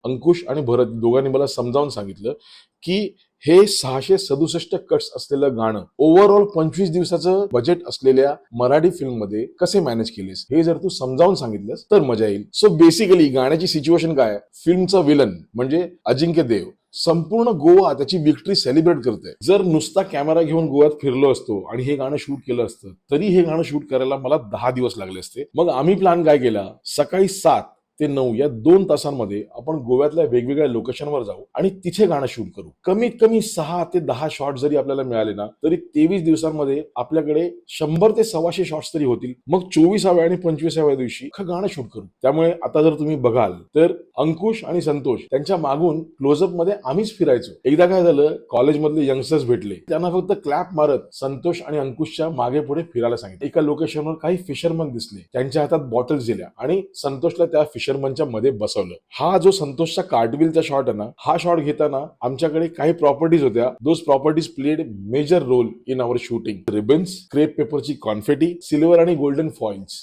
अंकुश आणि भरत दोघांनी मला समजावून सांगितलं की हे 667 कट्स असलेलं गाणं ओव्हरऑल 25 दिवसाचं बजेट असलेल्या मराठी फिल्म मध्ये कसे मॅनेज केलेस, हे जर तू समजावून सांगितलंस तर मजा येईल. सो बेसिकली गाण्याची सिच्युएशन काय, फिल्मचा विलन म्हणजे अजिंक्य देव संपूर्ण गोवा त्याची विक्ट्री सेलिब्रेट करते. जर नुसता कॅमेरा घेऊन गोव्यात फिरलो असतो आणि हे गाणं शूट केलं असतं तरी हे गाणं शूट करायला मला 10 दिवस लागले असते. मग आम्ही प्लॅन काय केला, सकाळी 7 ते 9 या 2 तासांमध्ये आपण गोव्यातल्या वेगवेगळ्या लोकेशनवर जाऊ आणि तिथे गाणं शूट करू. कमीत कमी 6 ते 10 शॉट जरी आपल्याला मिळाले ना तरी 23 दिवसांमध्ये आपल्याकडे 100 ते 125 शॉट्स तरी होतील. मग 24व्या आणि 25व्या दिवशी गाणं शूट करू. त्यामुळे आता जर तुम्ही बघाल तर अंकुश आणि संतोष त्यांच्या मागून क्लोजअप मध्ये आम्हीच फिरायचो. एकदा काय झालं, कॉलेजमधले यंगस्टर्स भेटले, त्यांना फक्त क्लॅप मारत संतोष आणि अंकुशच्या मागे पुढे फिरायला सांगितलं. एका लोकेशनवर काही फिशरमन दिसले, त्यांच्या हातात बॉटल्स दिल्या आणि संतोषला त्या फिशरमनच्या मध्ये बसवलं. हा जो संतोषचा कार्टविलचा शॉट आहे ना, हा शॉट घेताना आमच्याकडे काही प्रॉपर्टीज होत्या. Those properties played major role in our shooting. Ribbons, crepe पेपरची कॉन्फेटी, सिल्वर आणि गोल्डन फॉइल्स.